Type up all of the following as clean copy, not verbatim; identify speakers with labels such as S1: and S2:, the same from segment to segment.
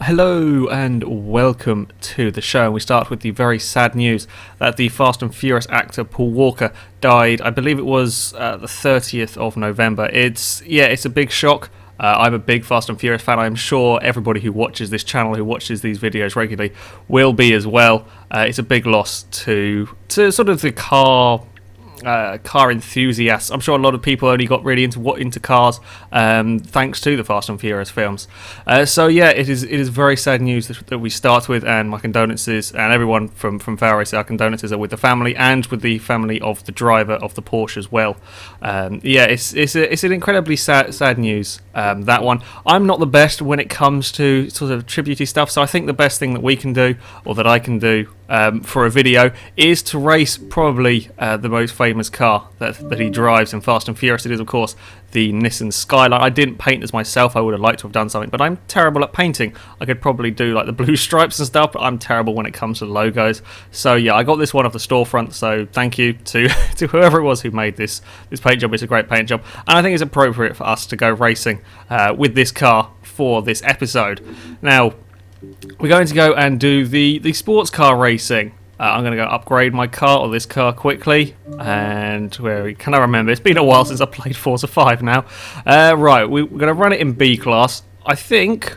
S1: Hello and welcome to the show. We start with the very sad news that the Fast and Furious actor Paul Walker died. I believe it was the 30th of November. It's a big shock. I'm a big Fast and Furious fan. I'm sure everybody who watches this channel, who watches these videos regularly, will be as well. It's a big loss to sort of the car enthusiasts. I'm sure a lot of people only got really into cars thanks to the Fast and Furious films. It is very sad news that we start with, and my condolences, and everyone from FailRace, our condolences are with the family and with the family of the driver of the Porsche as well. It's an incredibly sad news, that one. I'm not the best when it comes to sort of tributey stuff, so I think the best thing that we can do, or that I can do for a video, is to race probably the most famous car that he drives in Fast and Furious. It is, of course, the Nissan Skyline. I didn't paint this myself. I would have liked to have done something, but I'm terrible at painting. I could probably do like the blue stripes and stuff, but I'm terrible when it comes to logos. So yeah, I got this one off the storefront, so thank you to whoever it was who made this paint job. It's a great paint job, and I think it's appropriate for us to go racing with this car for this episode. Now, we're going to go and do the sports car racing. I'm going to go upgrade my car, or this car, quickly. And can I remember? It's been a while since I played Forza 5 now. Right, we're going to run it in B class. I think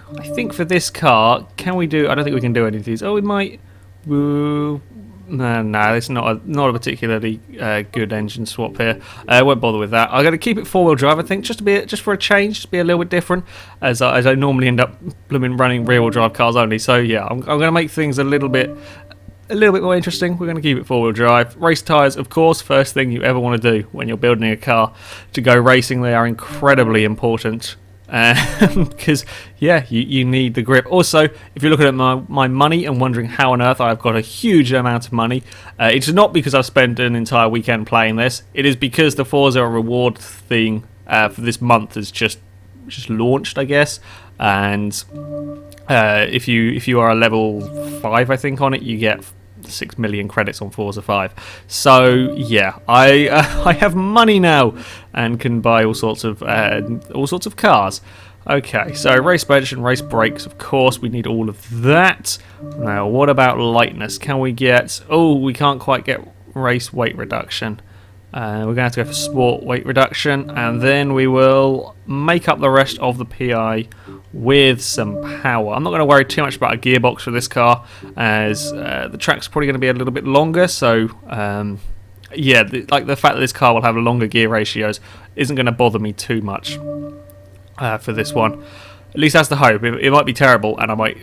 S1: for this car, can we do... I don't think we can do any of these. Oh, we might... No, it's not a particularly good engine swap here. I won't bother with that. I'm going to keep it four-wheel drive, I think, just for a change, just be a little bit different, as I normally end up running rear-wheel drive cars only. So yeah, I'm going to make things a little bit more interesting. We're going to keep it four-wheel drive. Race tyres, of course, first thing you ever want to do when you're building a car to go racing. They are incredibly important. Because you need the grip. Also, if you're looking at my money and wondering how on earth I've got a huge amount of money, it's not because I've spent an entire weekend playing this. It is because the Forza reward thing for this month has just launched, I guess. And if you are a level 5, I think, on it, you get 6 million credits on Forza 5. So yeah, I have money now and can buy all sorts of cars. Okay, so race suspension, race brakes, of course, we need all of that. Now, what about lightness? Can we get... Oh, we can't quite get race weight reduction. We're going to have to go for sport weight reduction, and then we will make up the rest of the PI with some power. I'm not going to worry too much about a gearbox for this car, as the track's probably going to be a little bit longer, so the fact that this car will have longer gear ratios isn't going to bother me too much for this one. At least that's the hope. It might be terrible, and I might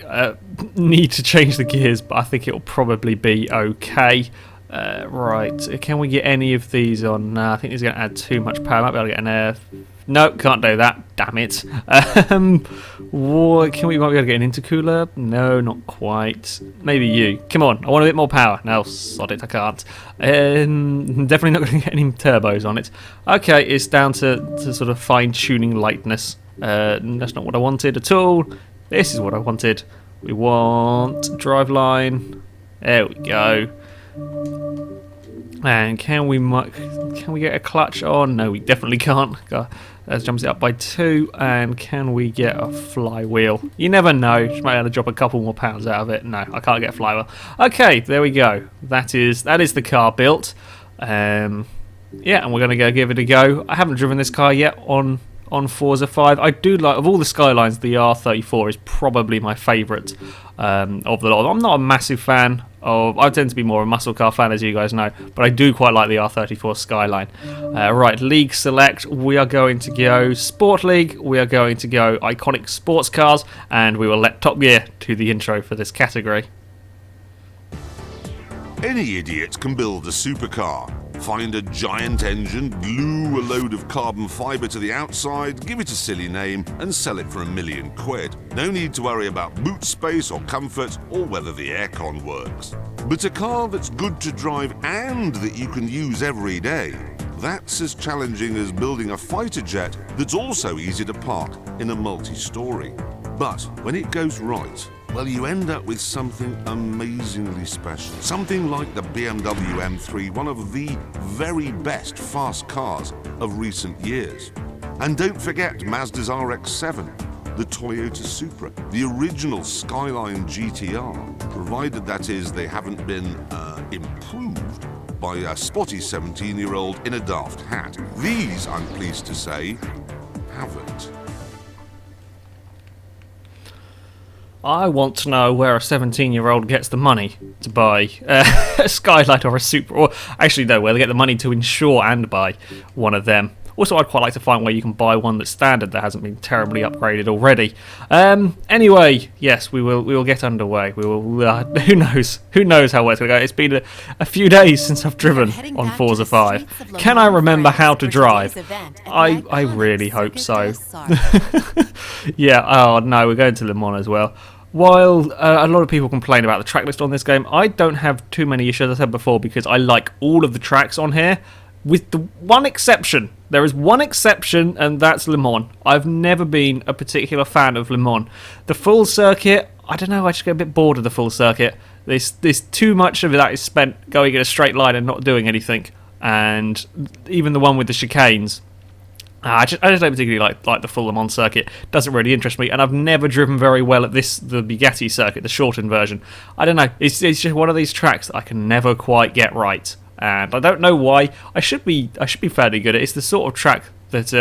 S1: need to change the gears, but I think it'll probably be okay. Right, can we get any of these on? No, I think it's going to add too much power. Might be able to get an air. No, can't do that. Damn it. Might be able to get an intercooler? No, not quite. Maybe you. Come on, I want a bit more power. No, sod it, I can't. Definitely not going to get any turbos on it. Okay, it's down to sort of fine-tuning lightness. That's not what I wanted at all. This is what I wanted. We want driveline. There we go. And can we get a clutch on? No, we definitely can't. That jumps it up by 2. And can we get a flywheel? You never know. Just might be able to drop a couple more pounds out of it. No, I can't get a flywheel. Okay, there we go. That is the car built. And we're going to go give it a go. I haven't driven this car yet on Forza 5. I do like, of all the Skylines, the R34 is probably my favourite of the lot. I'm not a massive fan of... I tend to be more a muscle car fan, as you guys know, but I do quite like the R34 Skyline. Right, League Select, we are going to go Sport League, we are going to go Iconic Sports Cars, and we will let Top Gear do the intro for this category.
S2: Any idiot can build a supercar. Find a giant engine, glue a load of carbon fibre to the outside, give it a silly name, and sell it for £1 million. No need to worry about boot space or comfort, or whether the aircon works. But a car that's good to drive and that you can use every day, that's as challenging as building a fighter jet that's also easy to park in a multi-story. But when it goes right, well, you end up with something amazingly special. Something like the BMW M3, one of the very best fast cars of recent years. And don't forget Mazda's RX-7, the Toyota Supra, the original Skyline GTR, provided that is they haven't been improved by a spotty 17-year-old in a daft hat. These, I'm pleased to say, haven't.
S1: I want to know where a 17-year-old gets the money to buy a Skyline or a Supra, or actually no, where they get the money to insure and buy one of them. Also, I'd quite like to find where you can buy one that's standard that hasn't been terribly upgraded already. Anyway, yes, we will get underway. We will. Who knows how well it's going to go. It's been a few days since I've driven on Forza 5. Can I remember how to drive? I really hope so. Yeah. Oh no, we're going to Le Mans as well. While a lot of people complain about the track list on this game, I don't have too many issues, as I said before, because I like all of the tracks on here, with the one exception. There is one exception, and that's Le Mans. I've never been a particular fan of Le Mans. The full circuit, I don't know, I just get a bit bored of the full circuit. There's too much of that is spent going in a straight line and not doing anything. And even the one with the chicanes, I just don't particularly like the full Le Mans circuit. Doesn't really interest me, and I've never driven very well at the Bugatti circuit, the shortened version. I don't know. It's just one of these tracks that I can never quite get right, and I don't know why. I should be fairly good at it. It's the sort of track that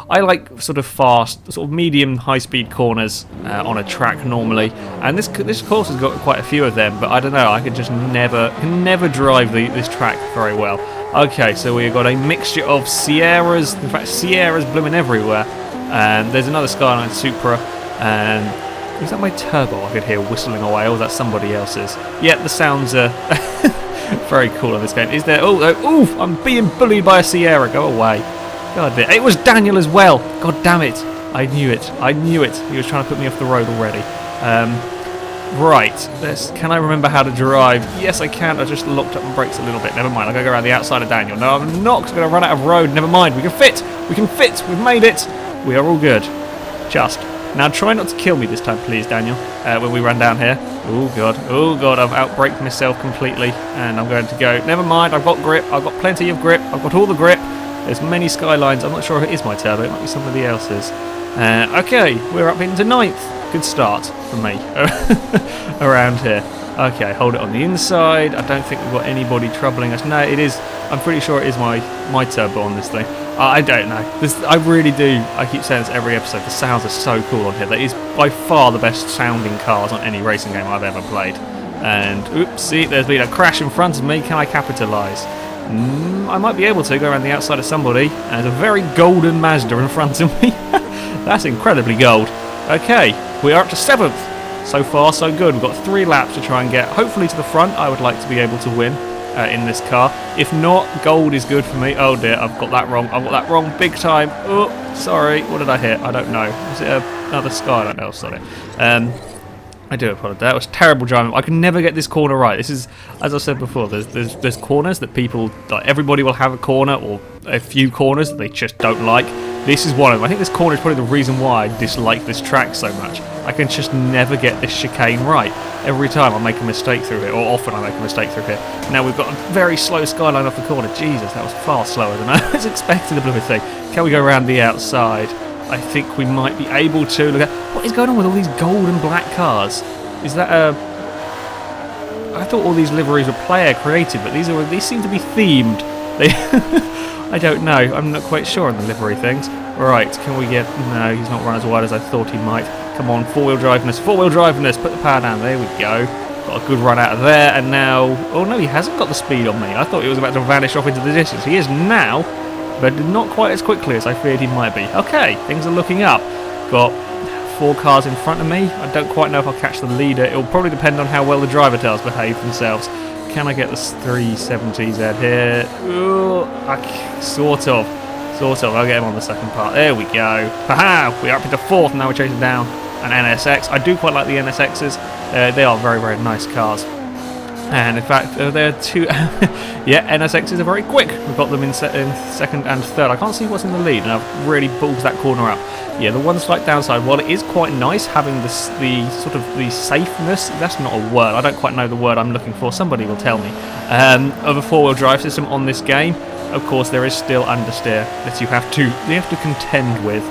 S1: I like, sort of fast, sort of medium high-speed corners on a track normally, and this course has got quite a few of them. But I don't know. I can just never drive this track very well. Okay, so we've got a mixture of Sierras. In fact, Sierras blooming everywhere. And there's another Skyline Supra. And is that my turbo I could hear whistling away, or is that somebody else's? Yeah, the sounds are very cool in this game. Is there? Oh, I'm being bullied by a Sierra. Go away. God damn. It was Daniel as well. God damn it. I knew it. He was trying to put me off the road already. Right, can I remember how to drive? Yes, I can. I just locked up my brakes a little bit. Never mind, I'm going to go around the outside of Daniel. No, I'm not going to run out of road. Never mind, we can fit. We've made it. We are all good. Just. Now try not to kill me this time, please, Daniel, when we run down here. Oh, God, I've outbraked myself completely, and I'm going to go. Never mind, I've got grip. I've got plenty of grip. I've got all the grip. There's many Skylines. I'm not sure if it is my turbo. It might be somebody else's. Okay, we're up into 9th. Good start for me around here. Okay, hold it on the inside. I don't think we've got anybody troubling us. No, it is. I'm pretty sure it is my turbo on this thing. I don't know. I really do. I keep saying this every episode. The sounds are so cool on here. That is by far the best sounding cars on any racing game I've ever played. And oops, see, there's been a crash in front of me. Can I capitalise? I might be able to go around the outside of somebody. And there's a very golden Mazda in front of me. That's incredibly gold. Okay, we are up to 7th. So far, so good. We've got 3 laps to try and get, hopefully, to the front. I would like to be able to win in this car. If not, gold is good for me. Oh dear, I've got that wrong. Big time. Oh, sorry. What did I hit? I don't know. Was it another Skyline? Oh, sorry. I do apologise. That was terrible driving. I can never get this corner right. This is, as I said before, there's corners that people, like, everybody will have a corner or a few corners that they just don't like. This is one of them. I think this corner is probably the reason why I dislike this track so much. I can just never get this chicane right. Every time I make a mistake through here, or often I make a mistake through here. Now we've got a very slow Skyline off the corner. Jesus, that was far slower than I was expecting, the blooming thing. Can we go around the outside? I think we might be able to. Look at what is going on with all these gold and black cars. Is that I thought all these liveries were player created, but these seem to be themed. I don't know. I'm not quite sure on the livery things. Right, can we get... No, he's not run as wide as I thought he might. Come on, four-wheel driveness. Put the power down. There we go. Got a good run out of there, and now... Oh, no, he hasn't got the speed on me. I thought he was about to vanish off into the distance. He is now, but not quite as quickly as I feared he might be. Okay, things are looking up. Got 4 cars in front of me. I don't quite know if I'll catch the leader. It'll probably depend on how well the driver tails behave themselves. Can I get the 370s out here? Ooh, sort of. I'll get him on the second part. There we go. Haha! We are up into 4th. Now we're chasing down an NSX. I do quite like the NSXs. They are very, very nice cars. And in fact, they're 2... yeah, NSXs are very quick. We've got them in 2nd and 3rd. I can't see what's in the lead, and I've really ballsed that corner up. Yeah, the one slight downside, while it is quite nice having the sort of the safeness, that's not a word, I don't quite know the word I'm looking for, somebody will tell me, of a 4-wheel drive system on this game. Of course, there is still understeer that you have to contend with.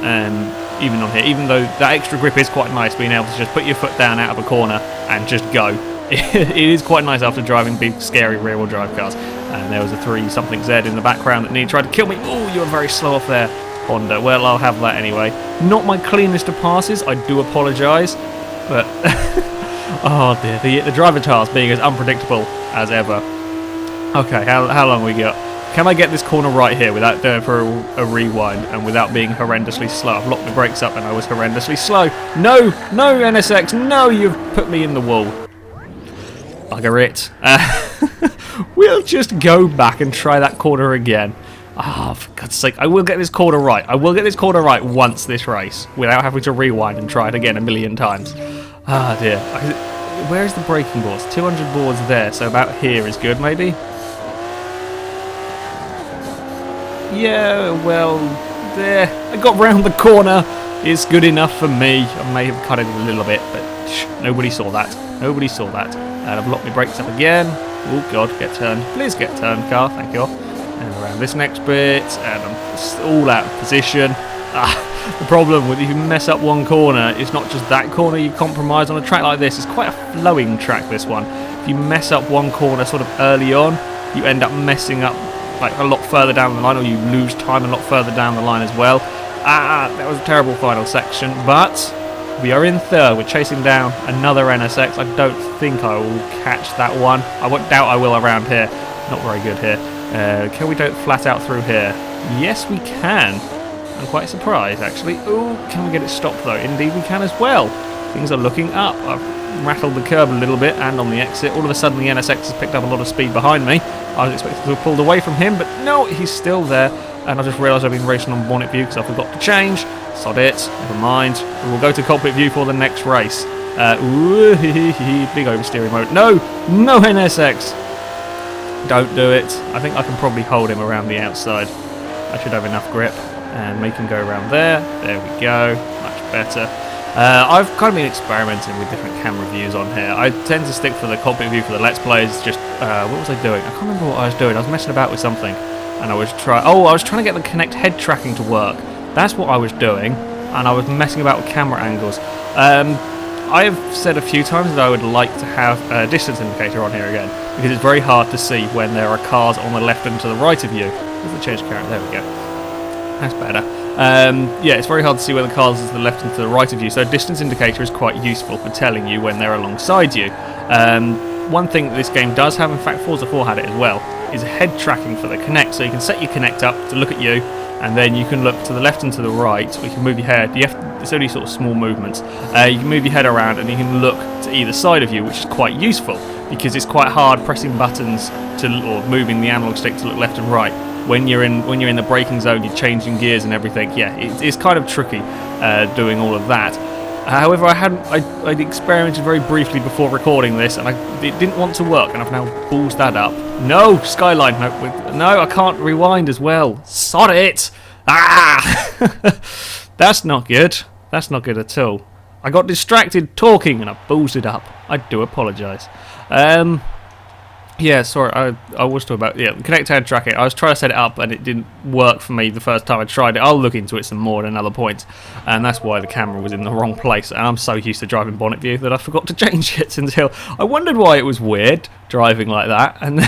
S1: even on here, even though that extra grip is quite nice, being able to just put your foot down out of a corner and just go. It is quite nice after driving big, scary rear-wheel drive cars. And there was a 3-something Z in the background that nearly tried to kill me. Oh, you were very slow off there, Honda. Well, I'll have that anyway. Not my cleanest of passes, I do apologise, but oh dear, the driver task being as unpredictable as ever. Okay, how long we got? Can I get this corner right here without going for a rewind and without being horrendously slow? I've locked the brakes up and I was horrendously slow. No, no NSX, no, you've put me in the wall. Bugger it. We'll just go back and try that corner again. Ah, oh, for God's sake, I will get this corner right. I will get this corner right once this race without having to rewind and try it again a million times. Ah, dear. Where's the braking boards? 200 boards there, so about here is good, maybe? Yeah, well, there. I got round the corner. It's good enough for me. I may have cut it a little bit, but shh, nobody saw that. Nobody saw that. And I've locked my brakes up again. Oh, God, get turned. Please get turned, car. Thank you. And around this next bit, and I'm all out of position. The problem with if you mess up one corner, it's not just that corner you compromise on a track like this. It's quite a flowing track, this one. If you mess up one corner sort of early on, you end up messing up like a lot further down the line, or you lose time a lot further down the line as well. That was a terrible final section, but we are in third. We're chasing down another NSX. I don't think I will catch that one. I doubt I will around here. Not very good here. Can we do it flat out through here? Yes, we can. I'm quite surprised, actually. Oh, can we get it stopped, though? Indeed, we can as well. Things are looking up. I've rattled the curb a little bit, and on the exit, all of a sudden the NSX has picked up a lot of speed behind me. I was expecting to have pulled away from him, but no, he's still there. And I just realised I've been racing on bonnet view because I forgot to change. Sod it, never mind. We'll go to cockpit view for the next race. Big oversteering mode. No, no NSX. Don't do it. I think I can probably hold him around the outside. I should have enough grip and make him go around there. There we go. Much better. I've kind of been experimenting with different camera views on here. I tend to stick for the cockpit view for the Let's Plays. Just what was I doing? I can't remember what I was doing. I was messing about with something, and I was trying to get the Kinect head tracking to work. That's what I was doing, and I was messing about with camera angles. I have said a few times that I would like to have a distance indicator on here again, because it's very hard to see when there are cars on the left and to the right of you. There's the change carrot. There we go. That's better. Yeah, it's very hard to see where the cars is to the left and to the right of you, so a distance indicator is quite useful for telling you when they're alongside you. One thing that this game does have, in fact Forza 4 had it as well, is head tracking for the Kinect, so you can set your Kinect up to look at you, and then you can look to the left and to the right, or you can move your head. It's only sort of small movements. You can move your head around and you can look to either side of you, which is quite useful, because it's quite hard pressing buttons or moving the analog stick to look left and right. When you're in the braking zone, you're changing gears and everything. Yeah, it's kind of tricky doing all of that. However, I'd experimented very briefly before recording this, and it didn't want to work, and I've now ballsed that up. No, Skyline, no, I can't rewind as well. Sod it! Ah! That's not good. That's not good at all. I got distracted talking, and I ballsed it up. I do apologise. Yeah, sorry, I was talking about, Kinect head tracking. I was trying to set it up and it didn't work for me the first time I tried it. I'll look into it some more at another point, and that's why the camera was in the wrong place, and I'm so used to driving bonnet view that I forgot to change it until I wondered why it was weird driving like that, and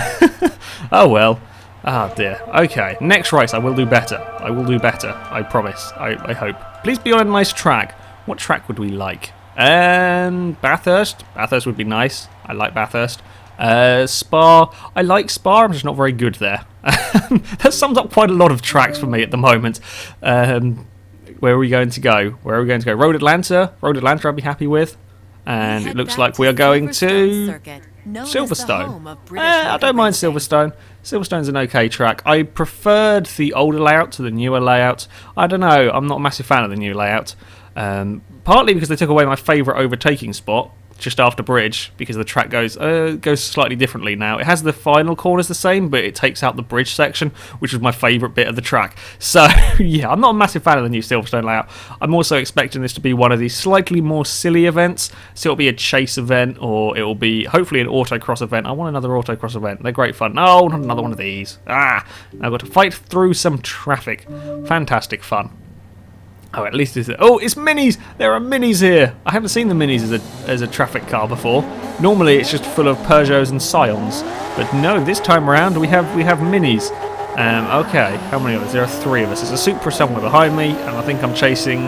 S1: oh well. Ah dear. Okay, next race I will do better. I will do better, I promise. I hope. Please be on a nice track. What track would we like? Bathurst? Bathurst would be nice. I like Bathurst. Spa. I like Spa, I'm just not very good there. That sums up quite a lot of tracks for me at the moment. Where are we going to go? Where are we going to go? Road Atlanta. Road Atlanta I'd be happy with. And it looks like we are going to Silverstone. I don't mind Silverstone. Silverstone's an okay track. I preferred the older layout to the newer layout. I don't know, I'm not a massive fan of the new layout. Partly because they took away my favourite overtaking spot, just after bridge, because the track goes slightly differently now. It has the final corners the same, but it takes out the bridge section, which was my favourite bit of the track. So yeah, I'm not a massive fan of the new Silverstone layout. I'm also expecting this to be one of these slightly more silly events. So it'll be a chase event, or it'll be hopefully an autocross event. I want another autocross event. They're great fun. No, not another one of these. I've got to fight through some traffic. Fantastic fun. Oh, at least it's... Oh, it's minis! There are minis here! I haven't seen the minis as a traffic car before. Normally it's just full of Peugeots and Scions. But no, this time around we have minis. Okay, how many of us? There are 3 of us. There's a Supra somewhere behind me, and I think I'm chasing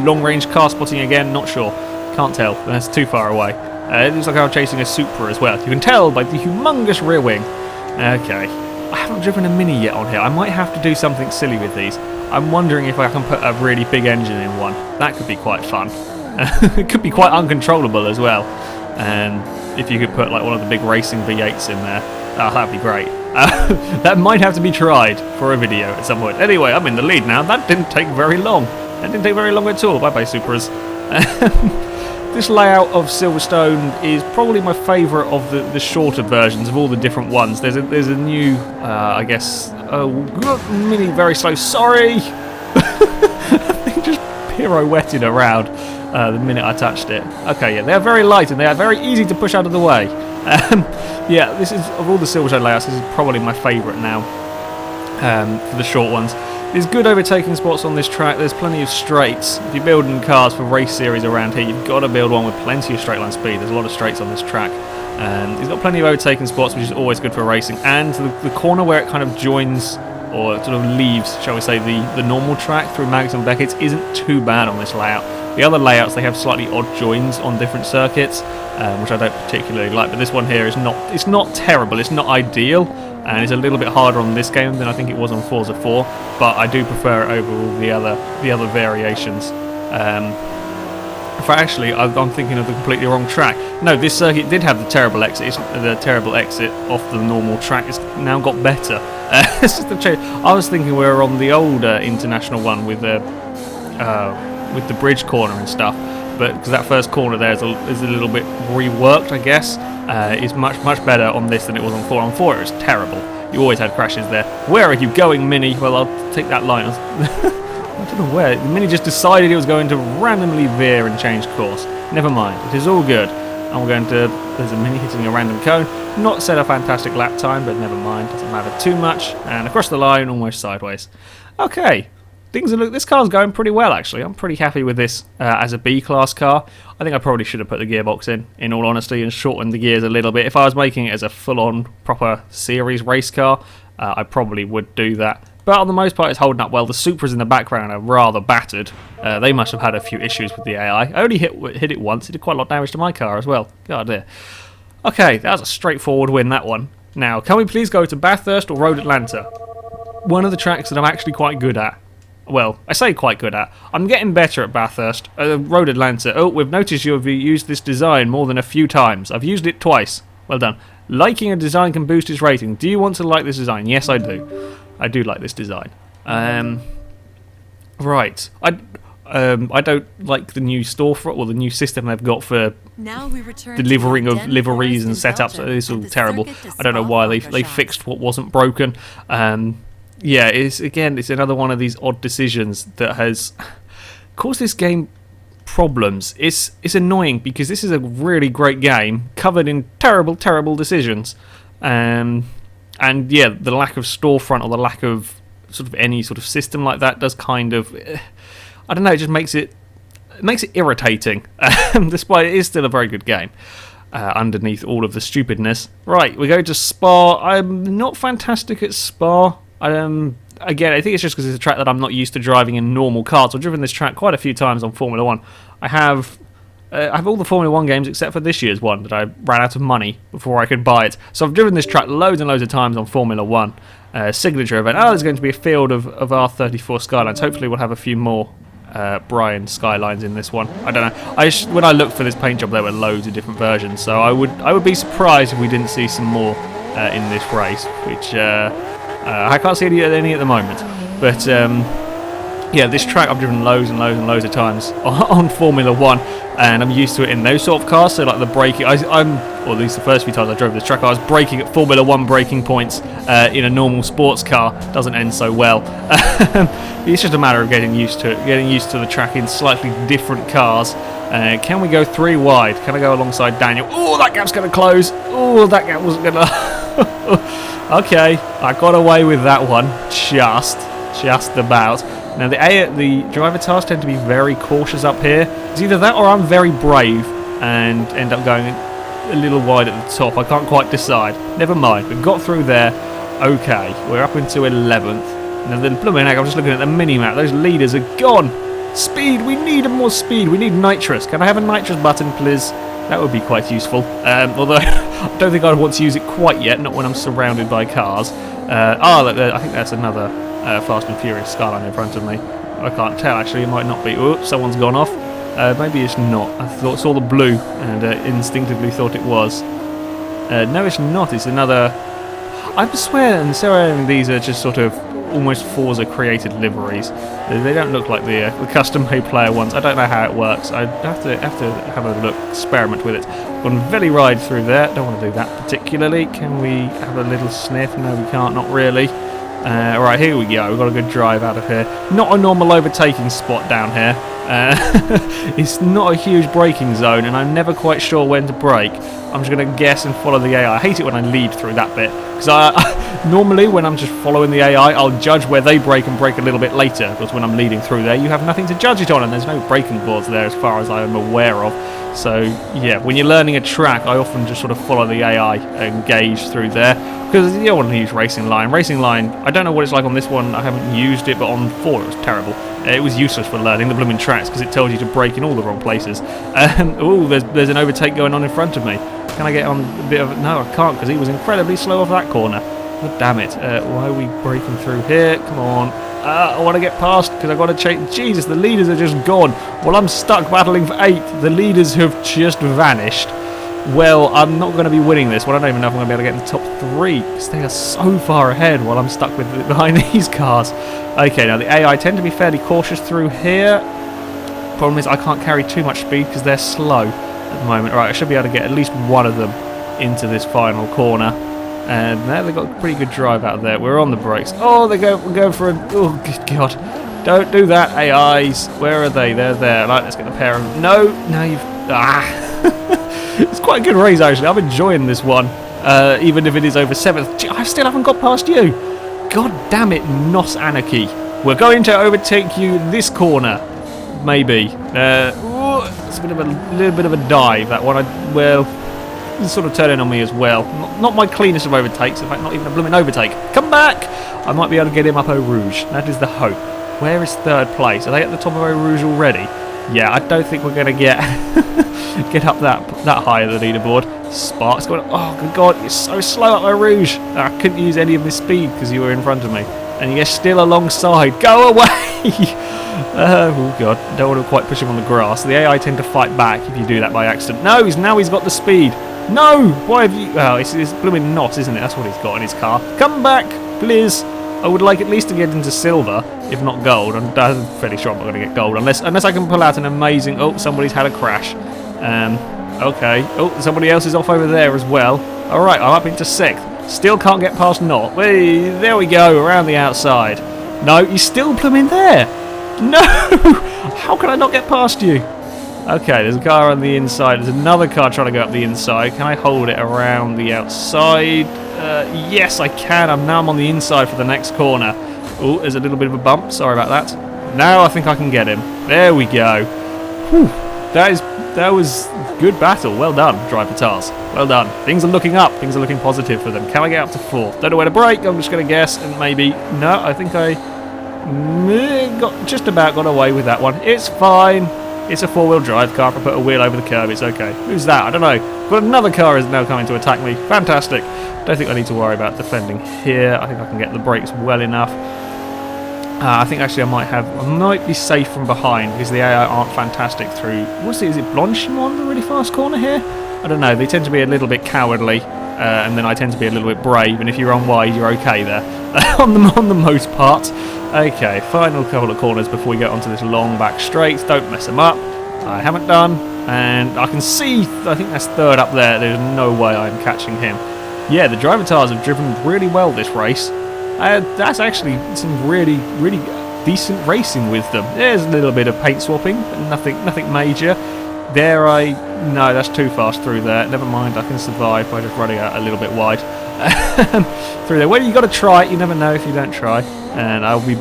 S1: long-range car spotting again. Not sure. Can't tell. That's too far away. It looks like I'm chasing a Supra as well. You can tell by the humongous rear wing. Okay. I haven't driven a Mini yet on here. I might have to do something silly with these. I'm wondering if I can put a really big engine in one. That could be quite fun. It could be quite uncontrollable as well. And if you could put like one of the big racing V8s in there, that'd be great. That might have to be tried for a video at some point. Anyway, I'm in the lead now. That didn't take very long. That didn't take very long at all. Bye-bye, Supras. This layout of Silverstone is probably my favourite of the shorter versions of all the different ones. There's a new, I guess, Mini very slow. Sorry! They just pirouetted around the minute I touched it. Okay, yeah, they're very light and they are very easy to push out of the way. Yeah, this is, of all the Silverstone layouts, this is probably my favourite now for the short ones. There's good overtaking spots on this track. There's plenty of straights. If you're building cars for race series around here, you've got to build one with plenty of straight line speed. There's a lot of straights on this track. It's got plenty of overtaking spots, which is always good for racing. And the corner where it kind of joins, or sort of leaves, shall we say, the normal track through Mags and Beckett's isn't too bad on this layout. The other layouts, they have slightly odd joins on different circuits, which I don't particularly like. But this one here is it's not terrible. It's not ideal. And it's a little bit harder on this game than I think it was on Forza 4, but I do prefer it over all the other variations. In fact, actually, I'm thinking of the completely wrong track. No, this circuit did have the terrible exit. The terrible exit off the normal track. It's now got better. It's just a change. I was thinking we were on the old international one with the bridge corner and stuff, but because that first corner there is a little bit reworked, I guess. Is much better on this than it was on 4. On 4 it was terrible. You always had crashes there. Where are you going, Mini? Well, I'll take that line. I don't know where. The Mini just decided it was going to randomly veer and change course. Never mind. It is all good. And we're going to... There's a Mini hitting a random cone. Not set a fantastic lap time, but never mind. Doesn't matter too much. And across the line, almost sideways. Okay. This car's going pretty well, actually. I'm pretty happy with this as a B-class car. I think I probably should have put the gearbox in all honesty, and shortened the gears a little bit. If I was making it as a full-on, proper series race car, I probably would do that. But on the most part, it's holding up well. The Supras in the background are rather battered. They must have had a few issues with the AI. I only hit it once. It did quite a lot of damage to my car as well. God dear. Okay, that was a straightforward win, that one. Now, can we please go to Bathurst or Road Atlanta? One of the tracks that I'm actually quite good at. Well, I say quite good at. I'm getting better at Bathurst. Road Atlanta. Oh, we've noticed you've used this design more than a few times. I've used it twice. Well done. Liking a design can boost its rating. Do you want to like this design? Yes, I do. I do like this design. Right. I don't like the new storefront, or the new system they've got for delivering of liveries and setups. It's all terrible. I don't know why they fixed what wasn't broken. Yeah, it's another one of these odd decisions that has caused this game problems. It's annoying because this is a really great game covered in terrible decisions. And yeah, the lack of storefront or the lack of sort of any sort of system like that does kind of, I don't know, it just makes it irritating. Despite it is still a very good game. Underneath all of the stupidness. Right, we go to Spa. I'm not fantastic at Spa. Again, I think it's just because it's a track that I'm not used to driving in normal cars. I've driven this track quite a few times on Formula 1. I have all the Formula 1 games except for this year's one that I ran out of money before I could buy it. So I've driven this track loads and loads of times on Formula 1. Signature event. Oh, there's going to be a field of R34 Skylines. Hopefully we'll have a few more Brian Skylines in this one. I don't know. When I looked for this paint job, there were loads of different versions. So I would be surprised if we didn't see some more in this race, which... I can't see any at the moment, but yeah, this track I've driven loads and loads of times on Formula 1, and I'm used to it in those sort of cars. So like the braking, or at least the first few times I drove this track, I was braking at Formula 1 braking points in a normal sports car. Doesn't end so well. It's just a matter of getting used to it, getting used to the track in slightly different cars. Can we go 3 wide? Can I go alongside Daniel? Oh, that gap's going to close. Oh, that gap wasn't going to... Okay, I got away with that one, just about. Now the driver tasks tend to be very cautious up here. It's either that or I'm very brave and end up going a little wide at the top. I can't quite decide. Never mind. We got through there. Okay, we're up into 11th. Now the blooming heck, I'm just looking at the mini-map. Those leaders are gone. Speed. We need more speed. We need nitrous. Can I have a nitrous button, please? That would be quite useful. Although I don't think I'd want to use it quite yet. Not when I'm surrounded by cars. I think that's another Fast and Furious Skyline in front of me. I can't tell actually. It might not be. Oh, someone's gone off. Maybe it's not. I saw the blue and instinctively thought it was. No, it's not. It's another. I swear, and so these are just sort of almost Forza created liveries. They don't look like the custom-made player ones. I don't know how it works. I have to have a look, experiment with it. Gone very wide through there. Don't want to do that particularly. Can we have a little sniff? No, we can't. Not really. Right, here we go. We've got a good drive out of here. Not a normal overtaking spot down here. It's not a huge braking zone, and I'm never quite sure when to brake. I'm just going to guess and follow the AI. I hate it when I lead through that bit, because normally when I'm just following the AI, I'll judge where they brake and brake a little bit later, because when I'm leading through there, you have nothing to judge it on, and there's no braking boards there as far as I am aware of. So, yeah, when you're learning a track, I often just sort of follow the AI and gauge through there, because you don't want to use Racing Line. Racing Line, I don't know what it's like on this one, I haven't used it, but on 4 it was terrible. It was useless for learning the blooming tracks, because it tells you to brake in all the wrong places. Oh, there's an overtake going on in front of me. Can I get on a bit of it? No, I can't, because he was incredibly slow off that corner. God damn it. Why are we breaking through here? Come on. I want to get past, because I've got to change. Jesus, the leaders are just gone. Well, I'm stuck battling for 8th. The leaders have just vanished. Well, I'm not going to be winning this one. I don't even know if I'm going to be able to get in the top 3, because they are so far ahead while I'm stuck behind these cars. Okay, now the AI tend to be fairly cautious through here. Problem is I can't carry too much speed because they're slow at the moment. Right, I should be able to get at least one of them into this final corner. And now they've got a pretty good drive out there. We're on the brakes. Oh, we're going for a... Oh, good God. Don't do that, AIs. Where are they? They're there. Right, let's get a pair of them. No, now you've... It's quite a good race, actually. I'm enjoying this one. Even if it is over 7th. I still haven't got past you. God damn it, Nos Anarchy. We're going to overtake you this corner. Maybe. It's a little bit of a dive, that one. It's sort of turning on me as well. Not my cleanest of overtakes. In fact, not even a blooming overtake. Come back! I might be able to get him up Eau Rouge. That is the hope. Where is 3rd place? Are they at the top of Eau Rouge already? Yeah, I don't think we're going to get up that high at the leaderboard. Sparks going. Oh, good God, you're so slow up Eau Rouge. I couldn't use any of my speed because you were in front of me. And you're still alongside. Go away! Oh, God. Don't want to quite push him on the grass. The AI tend to fight back if you do that by accident. No, now he's got the speed. No! Why have you... Oh, it's blooming Nos, isn't it? That's what he's got in his car. Come back, please. I would like at least to get into silver, if not gold. I'm fairly sure I'm not going to get gold, unless I can pull out an amazing... Oh, somebody's had a crash. Okay. Oh, somebody else is off over there as well. Alright, I'm up into 6th. Still can't get past Not. Hey, there we go, around the outside. No, you're still plumbing there. No! How can I not get past you? Okay, there's a car on the inside. There's another car trying to go up the inside. Can I hold it around the outside? Yes, I can. I'm on the inside for the next corner. Oh, there's a little bit of a bump. Sorry about that. Now I think I can get him. There we go. Whew. That was good battle. Well done, Driver Tars. Well done. Things are looking up. Things are looking positive for them. Can I get up to 4th? Don't know where to brake. I'm just going to guess and maybe... No, I think I just about got away with that one. It's fine. It's a 4-wheel drive car. If I put a wheel over the curb, it's okay. Who's that? I don't know. But another car is now coming to attack me. Fantastic. Don't think I need to worry about defending here. I think I can get the brakes well enough. I think actually I might be safe from behind because the AI aren't fantastic through... Is it Blanchimont, the really fast corner here? I don't know. They tend to be a little bit cowardly, and then I tend to be a little bit brave. And if you're on wide, you're okay there on the most part. Okay, final couple of corners before we get onto this long back straight. Don't mess them up. I haven't done, and I can see. I think that's 3rd up there. There's no way I'm catching him. Yeah, the Driver Tars have driven really well this race. That's actually some really, really decent racing with them. There's a little bit of paint swapping, but nothing major. No, that's too fast through there. Never mind, I can survive by just running out a little bit wide through there. Well, you got to try it. You never know if you don't try. And I'll be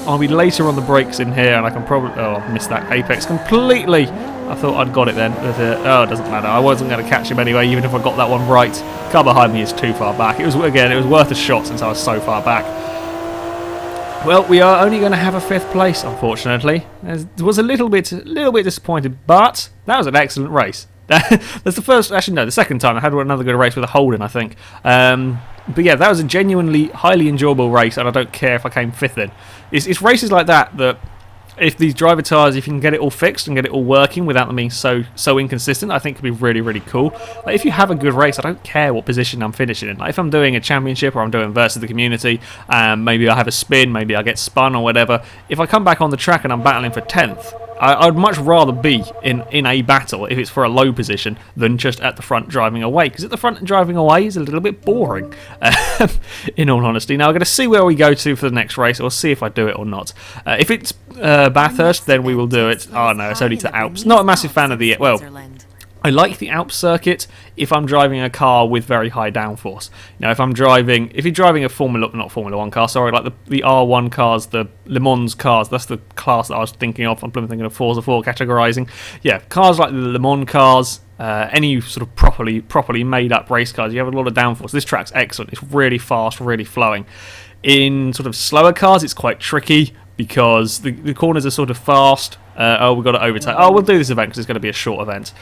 S1: I'll be later on the brakes in here, and I can probably... Oh, I missed that apex completely. I thought I'd got it then. But, oh, it doesn't matter. I wasn't going to catch him anyway, even if I got that one right. Car behind me is too far back. It was worth a shot since I was so far back. Well, we are only going to have a 5th place, unfortunately. I was a little bit disappointed, but that was an excellent race. That's the first, actually no, the second time I had another good race with a Holden, I think. But yeah, that was a genuinely highly enjoyable race, and I don't care if I came 5th in. It's races like that if these driver tyres, if you can get it all fixed and get it all working without them being so inconsistent, I think could be really, really cool. Like, if you have a good race, I don't care what position I'm finishing in. Like, if I'm doing a championship or I'm doing versus the community, maybe I have a spin, maybe I get spun or whatever. If I come back on the track and I'm battling for 10th, I'd much rather be in a battle if it's for a low position than just at the front driving away, because at the front driving away is a little bit boring, in all honesty. Now I'm going to see where we go to for the next race, or see if I do it or not. If it's Bathurst, then we will do it. Oh no, it's only to Alps. Not a massive fan of the... Well, I like the Alps circuit if I'm driving a car with very high downforce. You know, if you're driving a not Formula 1 car, sorry, like the R1 cars, the Le Mans cars, that's the class that I was thinking of. I'm thinking of Forza 4 categorising. Yeah, cars like the Le Mans cars, any sort of properly made up race cars, you have a lot of downforce. This track's excellent. It's really fast, really flowing. In sort of slower cars, it's quite tricky because the corners are sort of fast. We've got to overtake. Oh, we'll do this event because it's going to be a short event.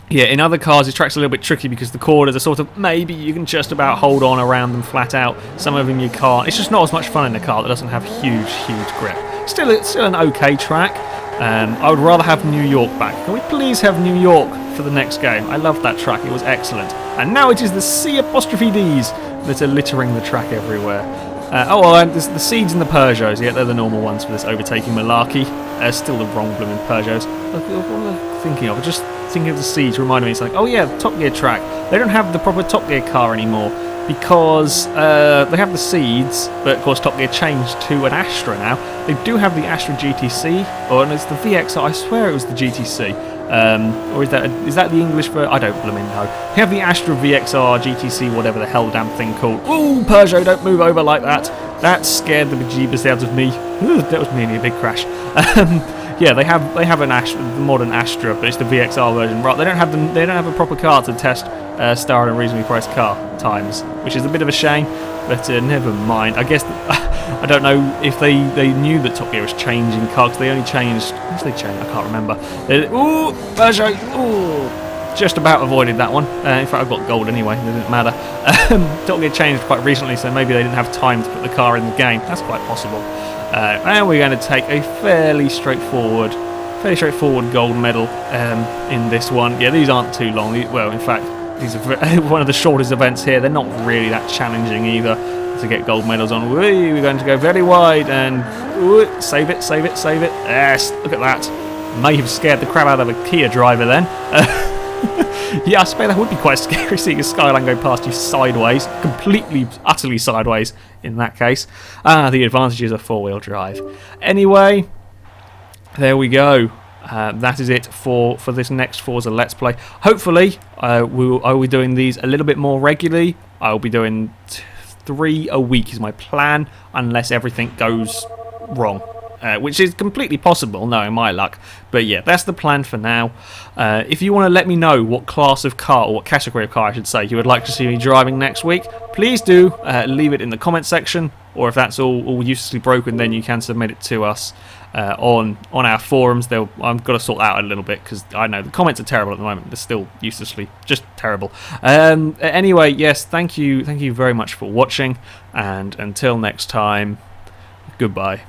S1: Yeah, in other cars, this track's a little bit tricky because the corners are sort of, maybe you can just about hold on around them flat out. Some of them you can't. It's just not as much fun in a car that doesn't have huge grip. Still an okay track. I would rather have New York back. Can we please have New York for the next game? I loved that track. It was excellent. And now it is the C''Ds that are littering the track everywhere. There's the Seeds and the Peugeots. Yeah, they're the normal ones for this overtaking malarkey. Still the wrong blooming Peugeots. What am I thinking of? Just thinking of the Seeds reminded me. It's like, oh yeah, the Top Gear track. They don't have the proper Top Gear car anymore because they have the Seeds, but of course Top Gear changed to an Astra now. They do have the Astra GTC, and it's the VXR. I swear it was the GTC. Or is that the English for... I don't blooming know. We have the Astra VXR GTC, whatever the hell damn thing called. Ooh, Peugeot, don't move over like that. That scared the bejeebus out of me. Ooh, that was nearly a big crash. Yeah, they have an Astra, the modern Astra, but it's the VXR version. Right, they don't have a proper car to test star and reasonably priced car times, which is a bit of a shame. But never mind. I guess I don't know if they knew that Top Gear was changing cars. Because they only changed. What did they change? I can't remember. Ooh, Peugeot. Ooh, just about avoided that one. In fact, I got gold anyway. It didn't matter. Top Gear changed quite recently, so maybe they didn't have time to put the car in the game. That's quite possible. And we're going to take a fairly straightforward gold medal in this one. Yeah, these aren't too long. Well, in fact, these are one of the shortest events here. They're not really that challenging either to get gold medals on. We're going to go very wide and save it. Yes, look at that. May have scared the crap out of a Kia driver then. Yeah, I suppose that would be quite scary seeing a Skyline go past you sideways, completely, utterly sideways in that case. The advantages of four-wheel drive. Anyway, there we go. That is it for this next Forza Let's Play. Hopefully, I will be doing these a little bit more regularly. I will be doing 3 a week is my plan, unless everything goes wrong. Which is completely possible, knowing my luck. But yeah, that's the plan for now. If you want to let me know what class of car, or what category of car I should say, you would like to see me driving next week, please do leave it in the comment section. Or if that's all uselessly broken, then you can submit it to us on our forums. I've got to sort that out a little bit, because I know the comments are terrible at the moment. They're still uselessly just terrible. Anyway, yes, thank you very much for watching, and until next time, goodbye.